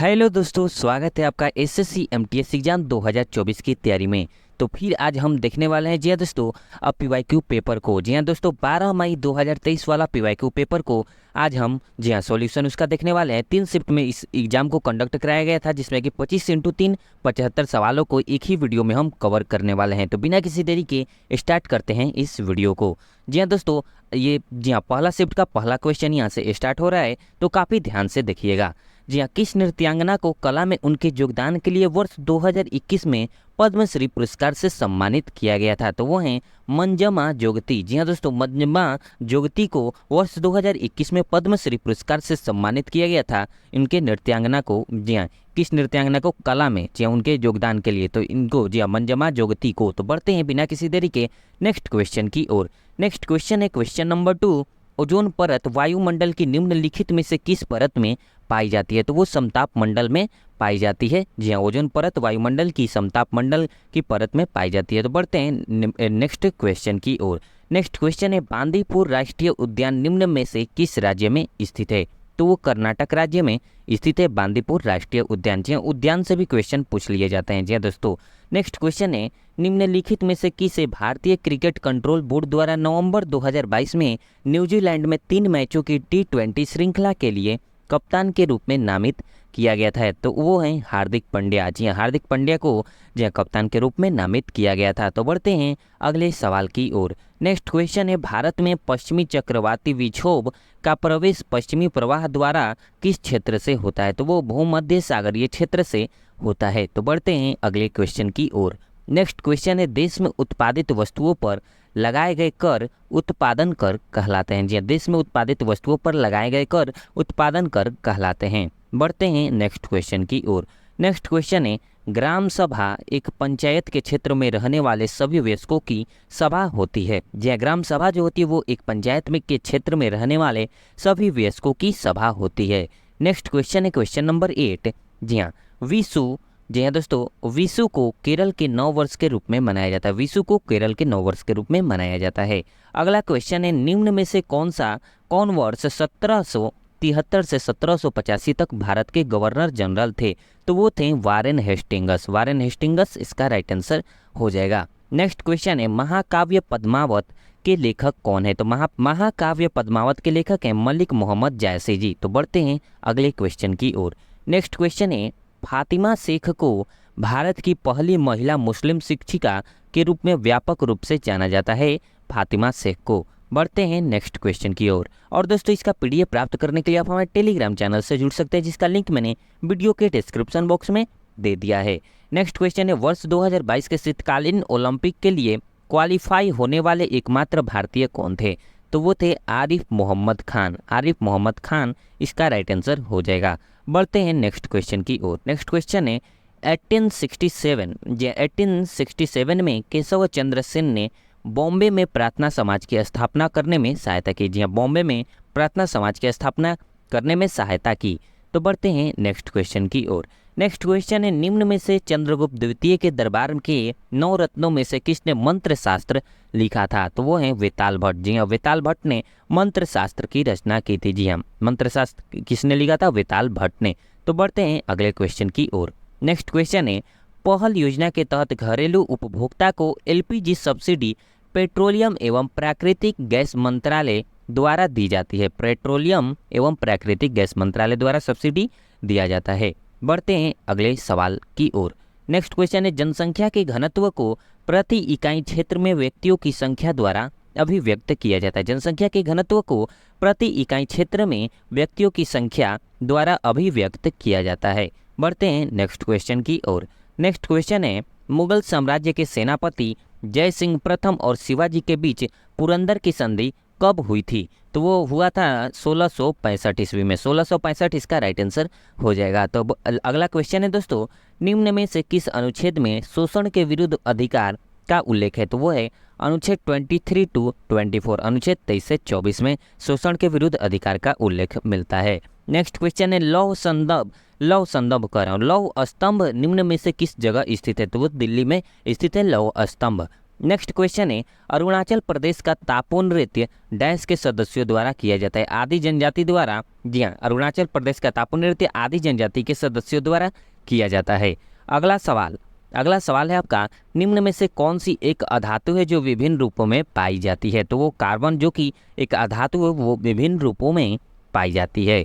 Hello दोस्तों, स्वागत है आपका एसएससी एमटीएस एग्जाम 2024 की तैयारी में। तो फिर आज हम देखने वाले हैं जी हाँ दोस्तों अब पीवाईक्यू पेपर को। जी हाँ दोस्तों 12 मई 2023 वाला पीवाईक्यू पेपर को आज हम जी हाँ सॉल्यूशन उसका देखने वाले हैं। 3 शिफ्ट में इस एग्जाम को कंडक्ट कराया गया था, जिसमें कि 25x3 75 सवालों को एक ही वीडियो में हम कवर करने वाले हैं। तो बिना किसी देरी के स्टार्ट करते हैं इस वीडियो को। जी हाँ दोस्तों, ये जी हाँ पहला शिफ्ट का पहला क्वेश्चन यहाँ से स्टार्ट हो रहा है, तो काफ़ी ध्यान से देखिएगा। जी हाँ, किस नृत्यांगना को कला में उनके योगदान के लिए वर्ष 2021 में पद्मश्री पुरस्कार से सम्मानित किया गया था? तो वो हैं मंजमा जोगती। जी हाँ दोस्तों, मंजमा जोगती को वर्ष 2021 में पद्मश्री पुरस्कार से सम्मानित किया गया था। इनके नृत्यांगना को जी हाँ किस नृत्यांगना को कला में जी हाँ उनके योगदान के लिए, तो इनको जी हाँ मंजमा जोगती को। तो बढ़ते हैं बिना किसी देरी के नेक्स्ट क्वेश्चन की ओर। नेक्स्ट क्वेश्चन है क्वेश्चन नंबर 2। ओजोन परत वायुमंडल की निम्नलिखित में से किस परत में पाई जाती है? तो वो समताप मंडल में पाई जाती है। जी हाँ, ओजोन परत वायुमंडल की समताप मंडल की परत में पाई जाती है। तो बढ़ते हैं नेक्स्ट क्वेश्चन की ओर। नेक्स्ट क्वेश्चन है बांदीपुर राष्ट्रीय उद्यान निम्न में से किस राज्य में स्थित है? तो वो कर्नाटक राज्य में स्थित है बांदीपुर राष्ट्रीय उद्यान। जी हाँ, उद्यान से भी क्वेश्चन पूछ लिए जाते हैं। जी हाँ दोस्तों, नेक्स्ट क्वेश्चन है निम्नलिखित में से किसे भारतीय क्रिकेट कंट्रोल बोर्ड द्वारा नवंबर 2022 में न्यूजीलैंड में 3 मैचों की T20 श्रृंखला के लिए कप्तान के रूप में नामित किया गया था? तो वो हैं हार्दिक पांड्या। जी हाँ, हार्दिक पांड्या को जी हाँ कप्तान के रूप में नामित किया गया था। तो बढ़ते हैं अगले सवाल की ओर। नेक्स्ट क्वेश्चन है भारत में पश्चिमी चक्रवाती विक्षोभ का प्रवेश पश्चिमी प्रवाह द्वारा किस क्षेत्र से होता है? तो वो भूमध्य सागरीय क्षेत्र से होता है। तो बढ़ते हैं अगले क्वेश्चन की ओर। नेक्स्ट क्वेश्चन है देश में उत्पादित वस्तुओं पर लगाए गए कर उत्पादन कर कहलाते हैं। जी हाँ, देश में उत्पादित वस्तुओं पर लगाए गए कर उत्पादन कर कहलाते हैं। बढ़ते हैं नेक्स्ट क्वेश्चन की ओर। नेक्स्ट क्वेश्चन है ग्राम सभा एक पंचायत के क्षेत्र में रहने वाले सभी वयस्कों की सभा होती है। जी हाँ, ग्राम सभा जो होती है वो एक पंचायत में के क्षेत्र में रहने वाले सभी वयस्कों की सभा होती है। नेक्स्ट क्वेश्चन है क्वेश्चन नंबर 8। जी हाँ, विशु। जी हाँ दोस्तों, विशु को केरल के 9 वर्ष के रूप में मनाया जाता है। विशु को केरल के 9 वर्ष के रूप में मनाया जाता है। अगला क्वेश्चन है निम्न में से कौन वर्ष 1773 से 1785 तक भारत के गवर्नर जनरल थे? तो वो थे वारेन हेस्टिंगस। वारेन हेस्टिंगस इसका राइट आंसर हो जाएगा। नेक्स्ट क्वेश्चन है महाकाव्य पद्मावत के लेखक कौन है? तो महाकाव्य पद्मावत के लेखक हैं मलिक मोहम्मद जायसी जी। तो बढ़ते हैं अगले क्वेश्चन की ओर। नेक्स्ट क्वेश्चन है फातिमा शेख को भारत की पहली महिला मुस्लिम शिक्षिका के रूप में व्यापक रूप से जाना जाता है। फातिमा शेख को। बढ़ते हैं नेक्स्ट क्वेश्चन की ओर। और दोस्तों इसका पीडीएफ प्राप्त करने के लिए आप हमारे टेलीग्राम चैनल से जुड़ सकते हैं, जिसका लिंक मैंने वीडियो के डिस्क्रिप्शन बॉक्स में दे दिया है। नेक्स्ट क्वेश्चन है वर्ष 2022 के शीतकालीन ओलंपिक के लिए क्वालिफाई होने वाले एकमात्र भारतीय कौन थे? तो वो थे आरिफ मोहम्मद खान। आरिफ मोहम्मद खान इसका राइट आंसर हो जाएगा। बढ़ते हैं नेक्स्ट क्वेश्चन की ओर। नेक्स्ट क्वेश्चन है 1867 में केशव चंद्र सेन ने बॉम्बे में प्रार्थना समाज की स्थापना करने में सहायता की। जी हाँ, बॉम्बे में प्रार्थना समाज की स्थापना करने में सहायता की। तो बढ़ते हैं नेक्स्ट क्वेश्चन की ओर। नेक्स्ट क्वेश्चन है निम्न में से चंद्रगुप्त द्वितीय के दरबार के 9 रत्नों में से किसने मंत्र शास्त्र लिखा था? तो वो हैं वेताल भट्ट। जी हाँ, वेताल भट्ट ने मंत्र शास्त्र की रचना की थी। जी हाँ, मंत्र शास्त्र किसने लिखा था? वेताल भट्ट ने। तो बढ़ते हैं अगले क्वेश्चन की ओर। नेक्स्ट क्वेश्चन है पहल योजना के तहत घरेलू उपभोक्ता को एलपीजी सब्सिडी पेट्रोलियम एवं प्राकृतिक गैस मंत्रालय द्वारा दी जाती है। पेट्रोलियम एवं प्राकृतिक गैस मंत्रालय द्वारा सब्सिडी दिया जाता है। बढ़ते हैं अगले सवाल की ओर। नेक्स्ट क्वेश्चन है जनसंख्या के घनत्व को प्रति इकाई क्षेत्र में व्यक्तियों की संख्या द्वारा अभिव्यक्त किया जाता है। जनसंख्या के घनत्व को प्रति इकाई क्षेत्र में व्यक्तियों की संख्या द्वारा अभिव्यक्त किया जाता है। बढ़ते हैं नेक्स्ट क्वेश्चन की ओर। नेक्स्ट क्वेश्चन है मुगल साम्राज्य के सेनापति जय सिंह प्रथम और शिवाजी के बीच पुरंदर की संधि कब हुई थी? तो वो हुआ था 1665 ईस्वी में। 1665 इसका राइट आंसर हो जाएगा। तो अगला क्वेश्चन है दोस्तों निम्न में से किस अनुच्छेद में शोषण के विरुद्ध अधिकार का उल्लेख है? तो वो है अनुच्छेद 23 to 24। अनुच्छेद 23 से 24 में शोषण के विरुद्ध अधिकार का उल्लेख मिलता है। नेक्स्ट क्वेश्चन है लौह स्तंभ कह रहा हूँ। लौह स्तंभ निम्न में से किस जगह स्थित है? तो वो दिल्ली में स्थित है लौह स्तंभ। नेक्स्ट क्वेश्चन है अरुणाचल प्रदेश का तापो नृत्य डैश के सदस्यों द्वारा किया जाता है, आदि जनजाति द्वारा। जी हाँ, अरुणाचल प्रदेश का तापो नृत्य आदि जनजाति के सदस्यों द्वारा किया जाता है। अगला सवाल है आपका, निम्न में से कौन सी एक अधातु है जो विभिन्न रूपों में पाई जाती है? तो वो कार्बन जो कि एक अधातु है वो विभिन्न रूपों में पाई जाती है।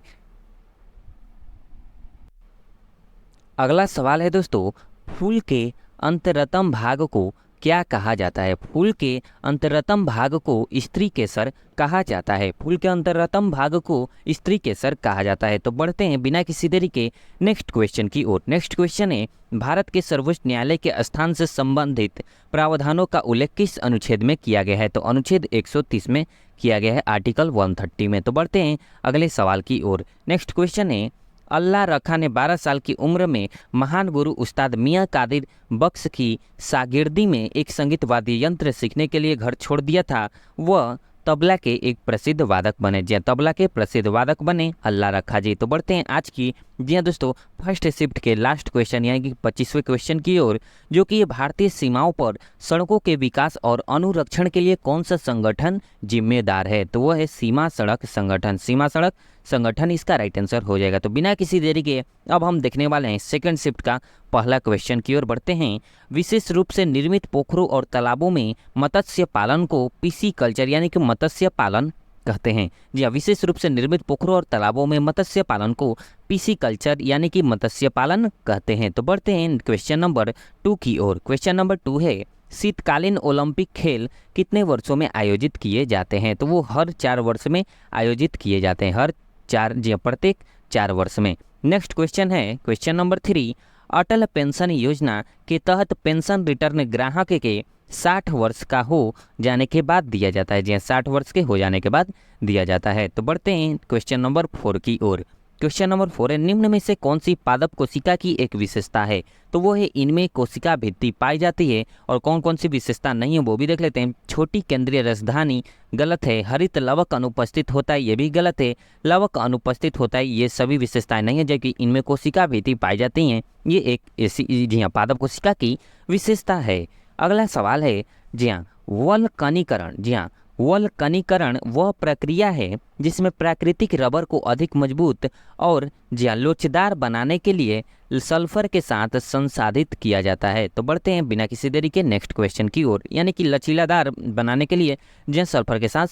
अगला सवाल है दोस्तों, फूल के अंतरतम भाग को क्या कहा जाता है? फूल के अंतरतम भाग को स्त्री केसर कहा जाता है। फूल के अंतरतम भाग को स्त्री केसर कहा जाता है। तो बढ़ते हैं बिना किसी देरी के नेक्स्ट क्वेश्चन की ओर। नेक्स्ट क्वेश्चन है भारत के सर्वोच्च न्यायालय के स्थान से संबंधित प्रावधानों का उल्लेख किस अनुच्छेद में किया गया है? तो अनुच्छेद 130 में किया गया है, आर्टिकल 130 में। तो बढ़ते हैं अगले सवाल की ओर। नेक्स्ट क्वेश्चन है अल्लाह रखा ने 12 साल की उम्र में महान गुरु उस्ताद मियाँ कादिर बख्श की शागिर्दी में एक संगीत वाद्य यंत्र सीखने के लिए घर छोड़ दिया था। वह तबला के एक प्रसिद्ध वादक बने। जी तबला के प्रसिद्ध वादक बने अल्लाह रखा जी। तो बढ़ते हैं आज की जी हाँ दोस्तों फर्स्ट शिफ्ट के लास्ट क्वेश्चन यानी कि 25वें क्वेश्चन की ओर, जो कि ये भारतीय सीमाओं पर सड़कों के विकास और अनुरक्षण के लिए कौन सा संगठन जिम्मेदार है? तो वह है सीमा सड़क संगठन। सीमा सड़क संगठन इसका राइट आंसर हो जाएगा। तो बिना किसी देरी के अब हम देखने वाले हैं सेकंड शिफ्ट का पहला क्वेश्चन की ओर बढ़ते हैं। विशेष रूप से निर्मित पोखरों और तालाबों में मत्स्य पालन को पीसी कल्चर यानी कि मत्स्य पालन कहते हैं। जी हाँ, विशेष रूप से निर्मित पोखरों और तालाबों में मत्स्य पालन को पीसी कल्चर यानी कि मत्स्य पालन कहते हैं। तो बढ़ते हैं क्वेश्चन नंबर 2 की ओर। क्वेश्चन नंबर 2 है शीतकालीन ओलंपिक खेल कितने वर्षों में आयोजित किए जाते हैं? तो वो हर 4 वर्ष में आयोजित किए जाते हैं, हर 4 जी प्रत्येक 4 वर्ष में। नेक्स्ट क्वेश्चन है क्वेश्चन नंबर 3, अटल पेंशन योजना के तहत पेंशन रिटर्न ग्राहक के 60 वर्ष का हो जाने के बाद दिया जाता है। जी 60 वर्ष के हो जाने के बाद दिया जाता है। तो बढ़ते हैं क्वेश्चन नंबर 4 की ओर। क्वेश्चन नंबर 4 है निम्न में से कौन सी पादप कोशिका की एक विशेषता है? तो वो है इनमें कोशिका भित्ति पाई जाती है। और कौन कौन सी विशेषता नहीं है वो भी देख लेते हैं। छोटी केंद्रीय राजधानी गलत है, हरित लवक अनुपस्थित होता है ये भी गलत है, लवक अनुपस्थित होता है ये सभी विशेषताएं नहीं है, जबकि इनमें कोशिका भित्ति पाई जाती हैं। ये एक ऐसी जी हाँ पादप कोशिका की विशेषता है। अगला सवाल है जी हाँ वल्कनीकरण। जी हाँ वल्कनीकरण वह प्रक्रिया है जिसमें प्राकृतिक रबर को अधिक मजबूत और लोचदार बनाने के लिए सल्फर के साथ संसाधित किया जाता है। तो बढ़ते हैं बिना किसी देरी के नेक्स्ट क्वेश्चन की ओर, यानी कि लचीलादार बनाने के लिए सल्फर के साथ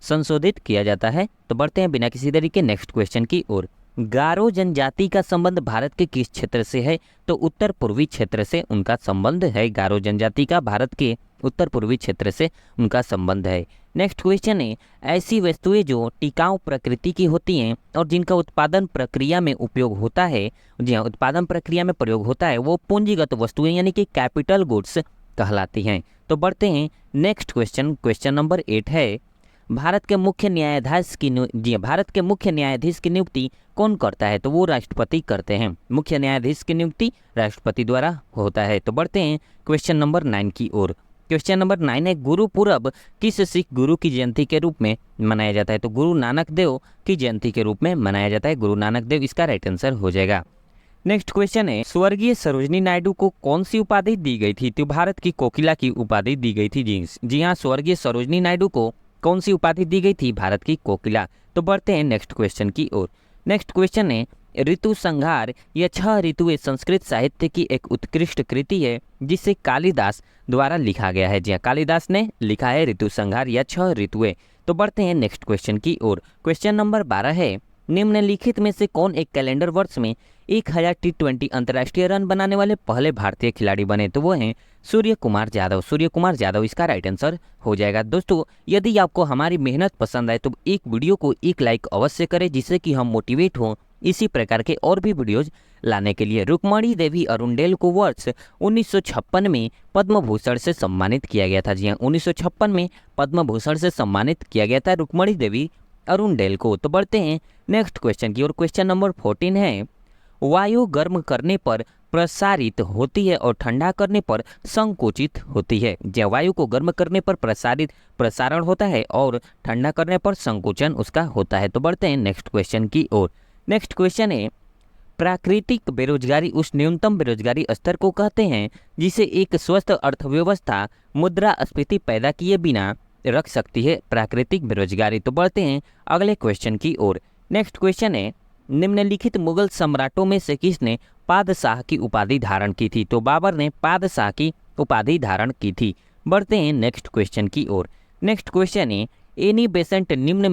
संशोधित किया जाता है। तो बढ़ते हैं बिना किसी देरी के नेक्स्ट क्वेश्चन की ओर। गारो जनजाति का संबंध भारत के किस क्षेत्र से है? तो उत्तर पूर्वी क्षेत्र से उनका संबंध है। गारो जनजाति का भारत के उत्तर पूर्वी क्षेत्र से उनका संबंध है। नेक्स्ट क्वेश्चन है ऐसी वस्तुएं जो टिकाऊ प्रकृति की होती हैं और जिनका उत्पादन प्रक्रिया में उपयोग होता है, जी हाँ उत्पादन प्रक्रिया में प्रयोग होता है, वो पूंजीगत वस्तुएं यानी कि कैपिटल गुड्स कहलाती हैं। तो बढ़ते हैं नेक्स्ट क्वेश्चन। क्वेश्चन नंबर 8 है भारत के मुख्य न्यायाधीश की नियुक्ति कौन करता है? तो वो राष्ट्रपति करते हैं। मुख्य न्यायाधीश की नियुक्ति राष्ट्रपति द्वारा होता है। तो बढ़ते हैं क्वेश्चन नंबर 9 की ओर। क्वेश्चन नंबर 9 है गुरु पूरब किस सिख गुरु की जयंती के रूप में मनाया जाता है? तो गुरु नानक देव की जयंती के रूप में मनाया जाता है। गुरु नानक देव इसका राइट आंसर हो जाएगा। नेक्स्ट क्वेश्चन है स्वर्गीय सरोजनी नायडू को कौन सी उपाधि दी गई थी? तो भारत की कोकिला की उपाधि दी गई थी। जी हाँ स्वर्गीय सरोजनी नायडू को कौन सी उपाधि दी गई थी? भारत की कोकिला। तो बढ़ते हैं नेक्स्ट क्वेश्चन की ओर। नेक्स्ट क्वेश्चन है ऋतु संहार यह 6 ऋतुएं संस्कृत साहित्य की एक उत्कृष्ट कृति है जिसे कालिदास द्वारा लिखा गया है। जी कालिदास ने लिखा है ऋतु संहार या 6 ऋतुएं। तो बढ़ते हैं नेक्स्ट क्वेश्चन की ओर। क्वेश्चन नंबर 12 है निम्नलिखित में से कौन एक कैलेंडर वर्ष में 1000 T20 अंतर्राष्ट्रीय रन बनाने वाले पहले भारतीय खिलाड़ी बने? तो वो हैं सूर्य कुमार यादव। सूर्य कुमार यादव इसका राइट आंसर हो जाएगा। दोस्तों यदि आपको हमारी मेहनत पसंद आए तो एक वीडियो को एक लाइक अवश्य करें जिससे कि हम मोटिवेट हों इसी प्रकार के और भी वीडियोज लाने के लिए। रुक्मणी देवी अरुणडेल को वर्ष 1956 में पद्म भूषण से सम्मानित किया गया था। जी हाँ 1956 में पद्म भूषण से सम्मानित किया गया था रुक्मणी देवी अरुणडेल को। तो बढ़ते हैं नेक्स्ट क्वेश्चन की ओर। क्वेश्चन नंबर 14 है वायु गर्म करने पर प्रसारित होती है और ठंडा करने पर संकुचित होती है। जब वायु को गर्म करने पर प्रसारण होता है और ठंडा करने पर संकुचन उसका होता है। तो बढ़ते हैं नेक्स्ट क्वेश्चन की ओर। नेक्स्ट क्वेश्चन है प्राकृतिक बेरोजगारी उस न्यूनतम बेरोजगारी स्तर को कहते हैं जिसे एक स्वस्थ अर्थव्यवस्था मुद्रास्फीति पैदा किए बिना रख सकती है, प्राकृतिक बेरोजगारी। तो बढ़ते हैं अगले क्वेश्चन की ओर। नेक्स्ट क्वेश्चन है, निम्नलिखित मुगल सम्राटों में से किसने पादशाह की उपाधि धारण की थी? तो बाबर ने पादशाह की उपाधि धारण की थी। बढ़ते हैं नेक्स्ट क्वेश्चन की ओर। नेक्स्ट क्वेश्चन है, एनी बेसेंट निम्न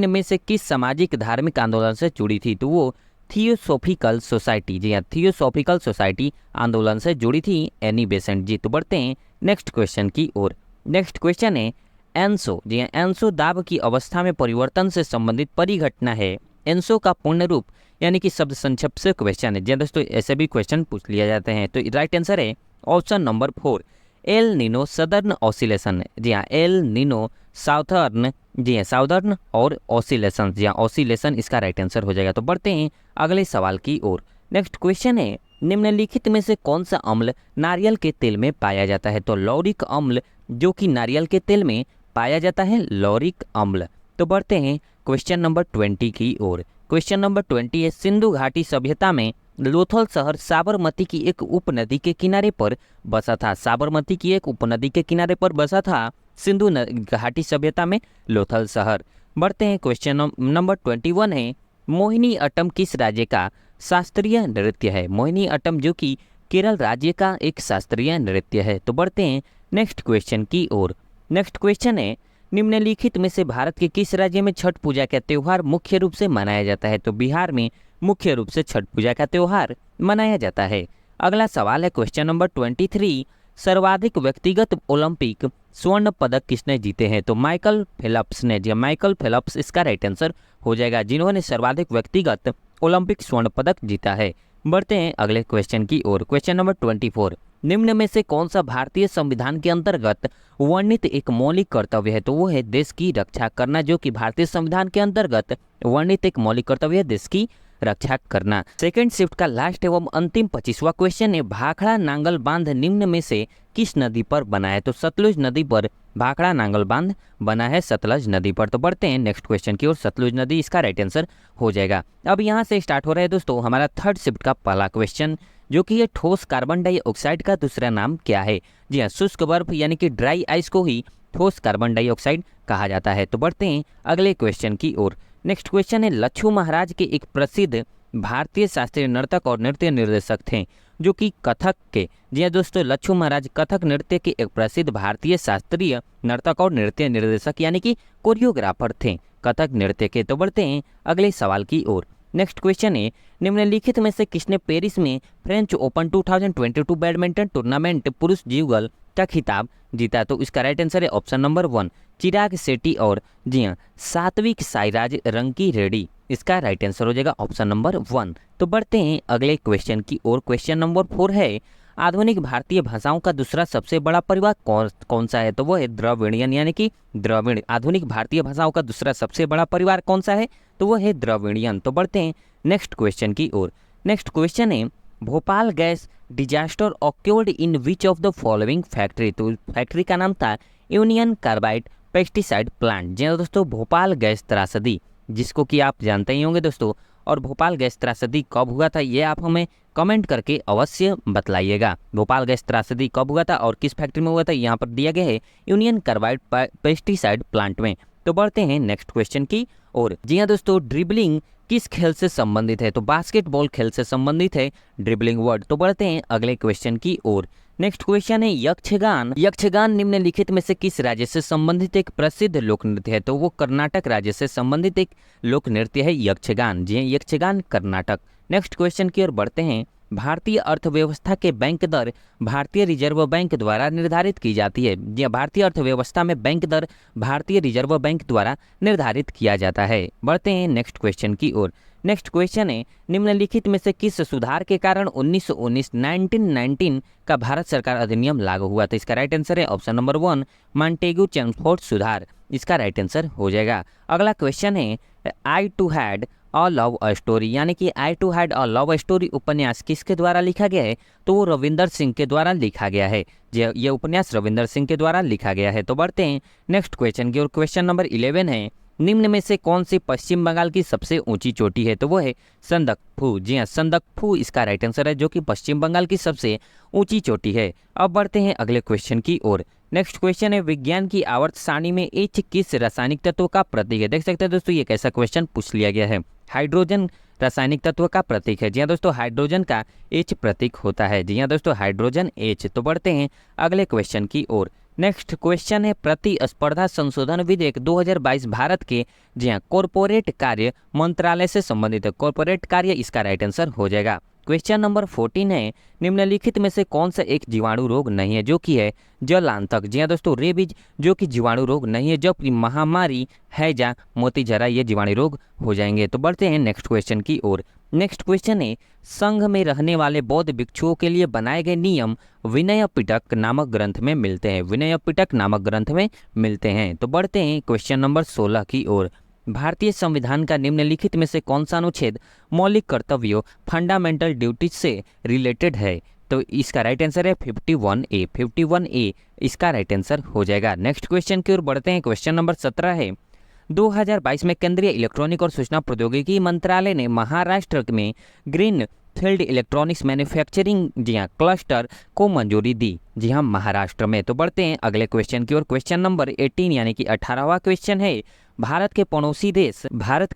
में से किस सामाजिक धार्मिक आंदोलन से जुड़ी थी? तो वो थियोसॉफिकल सोसाइटी, जी हाँ, थियोसॉफिकल सोसाइटी आंदोलन से जुड़ी थी एनी बेसेंट जी। तो बढ़ते हैं नेक्स्ट क्वेश्चन की ओर। नेक्स्ट क्वेश्चन है, एंसो, जी हाँ, एंसो दाब की अवस्था में परिवर्तन से संबंधित परिघटना है। एंसो का पूर्ण रूप यानी कि शब्द संक्षेप से क्वेश्चन है जी दोस्तों, ऐसे भी क्वेश्चन पूछ लिया जाते हैं। तो राइट आंसर है option number 4, El Nino Southern Oscillation. जी हाँ, एल नीनो साउथर्न, जी हाँ, साउदर्न और ऑसिलेशन, जी हाँ, ऑसिलेशन इसका राइट आंसर हो जाएगा। तो बढ़ते हैं अगले सवाल की ओर। नेक्स्ट क्वेश्चन है, निम्नलिखित में से कौन सा अम्ल नारियल के तेल में पाया जाता है? तो लॉरिक अम्ल जो कि नारियल के तेल में पाया जाता है, लॉरिक अम्ल। तो बढ़ते हैं क्वेश्चन नंबर 20 की ओर। क्वेश्चन नंबर 20 है, सिंधु घाटी सभ्यता में लोथल शहर साबरमती की एक उपनदी के किनारे पर बसा था। साबरमती की एक उपनदी के किनारे पर बसा था सिंधु घाटी सभ्यता में लोथल शहर। बढ़ते हैं क्वेश्चन नंबर 21 है, मोहिनी अट्टम किस राज्य का शास्त्रीय नृत्य है? मोहिनी अट्टम जो कि केरल राज्य का एक शास्त्रीय नृत्य है। तो बढ़ते हैं नेक्स्ट क्वेश्चन की ओर। नेक्स्ट क्वेश्चन है, निम्नलिखित में से भारत के किस राज्य में छठ पूजा का त्यौहार मुख्य रूप से मनाया जाता है? तो बिहार में मुख्य रूप से छठ पूजा का त्यौहार मनाया जाता है। अगला सवाल है क्वेश्चन नंबर 23, सर्वाधिक व्यक्तिगत ओलंपिक स्वर्ण पदक किसने जीते हैं? तो माइकल फेल्प्स ने, जी माइकल फेल्प्स इसका राइट आंसर हो जाएगा, जिन्होंने सर्वाधिक व्यक्तिगत ओलंपिक स्वर्ण पदक जीता है। बढ़ते हैं अगले क्वेश्चन की ओर। क्वेश्चन नंबर 24, निम्न में से कौन सा भारतीय संविधान के अंतर्गत वर्णित एक मौलिक कर्तव्य है? तो वो है देश की रक्षा करना, जो कि भारतीय संविधान के अंतर्गत वर्णित एक मौलिक कर्तव्य है, देश की रक्षा करना। सेकंड शिफ्ट का लास्ट एवं अंतिम 25वां क्वेश्चन है, भाखड़ा नांगल बांध निम्न में से किस नदी पर बना है? तो सतलुज नदी पर भाखड़ा नांगल बांध बना है, सतलज नदी पर। तो बढ़ते हैं नेक्स्ट क्वेश्चन की ओर। सतलुज नदी इसका राइट आंसर हो जाएगा। अब यहाँ से स्टार्ट हो रहा है दोस्तों हमारा थर्ड शिफ्ट का पहला क्वेश्चन, जो कि ये ठोस कार्बन डाइऑक्साइड का दूसरा नाम क्या है? जी हाँ, शुष्क बर्फ यानी कि ड्राई आइस को ही ठोस कार्बन डाइऑक्साइड कहा जाता है। तो बढ़ते हैं अगले क्वेश्चन की ओर। नेक्स्ट क्वेश्चन है, लच्छू महाराज के एक प्रसिद्ध भारतीय शास्त्रीय नर्तक और नृत्य निर्देशक थे, जो कि कथक के, जी हाँ दोस्तों, लच्छू महाराज कथक नृत्य के एक प्रसिद्ध भारतीय शास्त्रीय नर्तक और नृत्य निर्देशक यानी कि कोरियोग्राफर थे कथक नृत्य के। तो बढ़ते हैं अगले सवाल की ओर। नेक्स्ट क्वेश्चन है, निम्नलिखित में से किसने पेरिस में फ्रेंच ओपन 2022 बैडमिंटन टूर्नामेंट पुरुष युगल का खिताब जीता? तो इसका राइट आंसर है ऑप्शन नंबर 1, चिराग शेट्टी और, जी हाँ, सात्विक साईराज रंकी रेड्डी इसका राइट आंसर हो जाएगा ऑप्शन नंबर 1। तो बढ़ते हैं अगले क्वेश्चन की ओर। क्वेश्चन नंबर 4 है, आधुनिक भारतीय भाषाओं का दूसरा सबसे बड़ा परिवार कौन सा है? तो वो है द्रविड़ियन यानी कि द्रविड़। आधुनिक भारतीय भाषाओं का दूसरा सबसे बड़ा परिवार कौन सा है? तो वो है द्रविड़ियन। तो बढ़ते हैं नेक्स्ट क्वेश्चन की ओर। नेक्स्ट क्वेश्चन है, Bhopal gas disaster occurred in which of the following factory? तो फैक्ट्री का नाम था यूनियन कार्बाइड पेस्टिसाइड प्लांट। जी दोस्तों, भोपाल गैस त्रासदी, जिसको कि आप जानते ही होंगे दोस्तों, और भोपाल गैस त्रासदी कब हुआ था ये आप हमें कमेंट करके अवश्य बतलाइएगा। भोपाल गैस त्रासदी कब हुआ था और किस फैक्ट्री में हुआ था, यहाँ पर दिया गया है यूनियन कार्बाइड पेस्टिसाइड प्लांट में। तो बढ़ते हैं नेक्स्ट क्वेश्चन की ओर। जी हाँ दोस्तों, ड्रिबलिंग किस खेल से संबंधित है? तो बास्केटबॉल खेल से संबंधित है ड्रिबलिंग वर्ड। तो बढ़ते हैं अगले क्वेश्चन की ओर। नेक्स्ट क्वेश्चन है, यक्षगान। यक्षगान निम्नलिखित में से किस राज्य से संबंधित एक प्रसिद्ध लोक नृत्य है? तो वो कर्नाटक राज्य से संबंधित एक लोक नृत्य है यक्षगान। जी हाँ, यक्षगान कर्नाटक। नेक्स्ट क्वेश्चन की ओर बढ़ते हैं। भारतीय अर्थव्यवस्था के बैंक दर भारतीय रिजर्व बैंक द्वारा निर्धारित की जाती है। जी भारतीय अर्थव्यवस्था में बैंक दर भारतीय रिजर्व बैंक द्वारा निर्धारित किया जाता है। बढ़ते हैं नेक्स्ट क्वेश्चन की ओर। नेक्स्ट क्वेश्चन है, निम्नलिखित में से किस सुधार के कारण 1919 का भारत सरकार अधिनियम लागू हुआ? तो इसका राइट आंसर है ऑप्शन नंबर 1, मॉन्टेगू चेम्सफोर्ड सुधार इसका राइट आंसर हो जाएगा। अगला क्वेश्चन है, I too had a love story यानी कि I too had a love story उपन्यास किसके द्वारा लिखा गया है? तो वो रविंदर सिंह के द्वारा लिखा गया है। ये उपन्यास रविंदर सिंह के द्वारा लिखा गया है। तो बढ़ते हैं नेक्स्ट क्वेश्चन की ओर। क्वेश्चन नंबर 11 है, निम्न में से कौन सी पश्चिम बंगाल की सबसे ऊंची चोटी है? तो वो है संदकफू। जी हाँ, संदकफू इसका राइट आंसर है, जो कि पश्चिम बंगाल की सबसे ऊंची चोटी है। अब बढ़ते हैं अगले क्वेश्चन की ओर। नेक्स्ट क्वेश्चन है, विज्ञान की आवर्त सारणी में H किस रासायनिक तत्व का प्रतीक है? देख सकते हैं दोस्तों, ये कैसा क्वेश्चन पूछ लिया गया है। हाइड्रोजन रासायनिक तत्व का प्रतीक है। जी हाँ दोस्तों, हाइड्रोजन का H प्रतीक होता है। जी हाँ दोस्तों, हाइड्रोजन H। तो बढ़ते हैं अगले क्वेश्चन की ओर। नेक्स्ट क्वेश्चन है, प्रतिस्पर्धा संशोधन विधेयक 2022 भारत के, जी हाँ, कॉरपोरेट कार्य मंत्रालय से संबंधित है। कॉरपोरेट कार्य इसका राइट आंसर हो जाएगा। क्वेश्चन नंबर 14 है, निम्नलिखित में से कौन सा एक जीवाणु रोग नहीं है? जो कि है जलांतक। जी हाँ दोस्तों, रेबीज जो कि जीवाणु रोग नहीं है, जबकि महामारी, हैजा, मोतीजरा ये जीवाणु रोग हो जाएंगे। तो बढ़ते हैं नेक्स्ट क्वेश्चन की ओर। नेक्स्ट क्वेश्चन है, संघ में रहने वाले बौद्ध भिक्षुओं के लिए बनाए गए नियम विनय पिटक नामक ग्रंथ में मिलते हैं। विनय पिटक नामक ग्रंथ में मिलते हैं। तो बढ़ते हैं क्वेश्चन नंबर 16 की ओर। भारतीय संविधान का निम्नलिखित में से कौन सा अनुच्छेद मौलिक कर्तव्यों फंडामेंटल ड्यूटीज से रिलेटेड है? तो इसका राइट आंसर है 51A। 51A इसका राइट आंसर हो जाएगा। नेक्स्ट क्वेश्चन की ओर बढ़ते हैं। क्वेश्चन नंबर 17 है, 2022 में केंद्रीय इलेक्ट्रॉनिक और सूचना प्रौद्योगिकी मंत्रालय ने महाराष्ट्र में ग्रीन फील्ड इलेक्ट्रॉनिक्स मैन्युफैक्चरिंग, जी हाँ, क्लस्टर को मंजूरी दी। जी हाँ, महाराष्ट्र में। तो बढ़ते हैं अगले क्वेश्चन की ओर। क्वेश्चन नंबर 18 यानी कि 18वां क्वेश्चन है, भारत के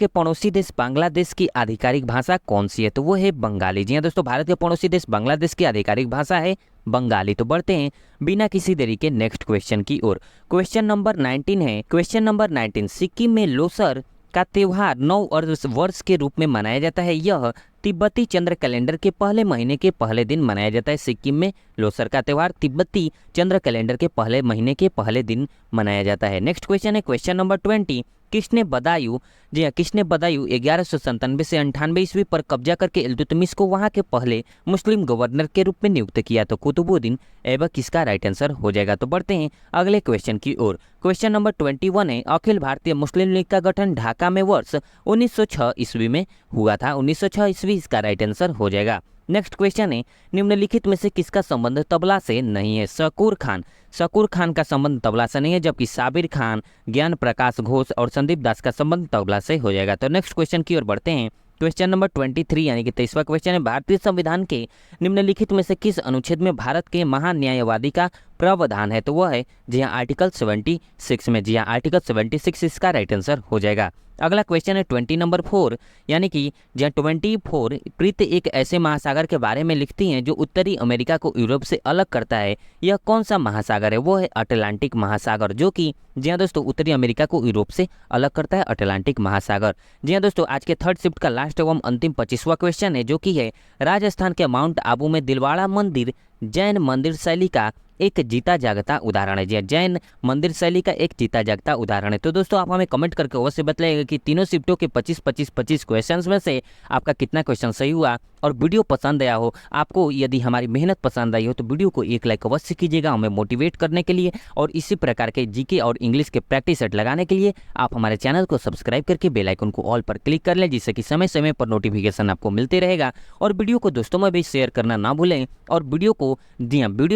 पड़ोसी देश बांग्लादेश की आधिकारिक भाषा कौन सी है? तो वो है बंगाली। जी हाँ दोस्तों, भारत के पड़ोसी देश बांग्लादेश की आधिकारिक भाषा है बंगाली। तो बढ़ते हैं बिना किसी देरी के नेक्स्ट क्वेश्चन की ओर। क्वेश्चन नंबर 19 है, क्वेश्चन नंबर 19, सिक्किम में लोसर का त्योहार 9 वर्ष के रूप में मनाया जाता है। यह तिब्बती चंद्र कैलेंडर के पहले महीने के पहले दिन मनाया जाता है। सिक्किम में लोसर का त्योहार तिब्बती चंद्र कैलेंडर के पहले महीने के पहले दिन मनाया जाता है। नेक्स्ट क्वेश्चन है क्वेश्चन नंबर 20, किसने बदायूं, जी हाँ, किसने बदायूं 1197 से 98 ईस्वी पर कब्जा करके इल्तुतमिश को वहां के पहले मुस्लिम गवर्नर के रूप में नियुक्त किया? तो कुतुबुद्दीन ऐबक किसका राइट आंसर हो जाएगा। तो बढ़ते हैं अगले क्वेश्चन की ओर। क्वेश्चन नंबर 21 है, अखिल भारतीय मुस्लिम लीग का गठन ढाका में वर्ष 1906 ईस्वी में हुआ था। 1906 ईस्वी इसका राइट आंसर हो जाएगा। नेक्स्ट क्वेश्चन है, निम्नलिखित में से किसका संबंध तबला से नहीं है? शकूर खान का संबंध तबला से नहीं है, जबकि साबिर खान, ज्ञान प्रकाश घोष और संदीप दास का संबंध तबला से हो जाएगा। तो नेक्स्ट क्वेश्चन की ओर बढ़ते हैं। क्वेश्चन नंबर 23 यानी कि 23वां क्वेश्चन है, भारतीय संविधान के निम्नलिखित में से किस अनुच्छेद में भारत के महान्यायवादी का प्रावधान है? तो वह है, जी हाँ, आर्टिकल 76 में। जी हाँ, आर्टिकल 76 इसका राइट आंसर हो जाएगा। अगला क्वेश्चन है 20 नंबर 4 यानी कि जी 24, प्रीत एक ऐसे महासागर के बारे में लिखती हैं जो उत्तरी अमेरिका को यूरोप से अलग करता है। यह कौन सा महासागर है? वो है अटलांटिक महासागर, जो कि जी हाँ दोस्तों उत्तरी अमेरिका को यूरोप से अलग करता है, अटलांटिक महासागर। जी हाँ दोस्तों, आज के थर्ड शिफ्ट का लास्ट एवं अंतिम 25वां क्वेश्चन है, जो कि है राजस्थान के माउंट आबू में दिलवाड़ा मंदिर जैन मंदिर शैली का एक जीता जागता उदाहरण है। जी जैन मंदिर शैली का एक जीता जागता उदाहरण है। तो दोस्तों आप हमें कमेंट करके अवश्य बताइएगा कि तीनों शिफ्टों के 25 क्वेश्चंस में से आपका कितना क्वेश्चन सही हुआ। और वीडियो पसंद आया हो आपको, यदि हमारी मेहनत पसंद आई हो, तो वीडियो को एक लाइक अवश्य कीजिएगा हमें मोटिवेट करने के लिए। और इसी प्रकार के जीके और इंग्लिश के प्रैक्टिस सेट लगाने के लिए आप हमारे चैनल को सब्सक्राइब करके बेल आइकन को ऑल पर क्लिक कर लें, जिससे कि समय समय पर नोटिफिकेशन आपको मिलते रहेगा। और वीडियो को दोस्तों में भी शेयर करना ना भूलें। और वीडियो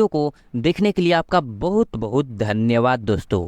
को देखने के लिए आपका बहुत बहुत धन्यवाद दोस्तों।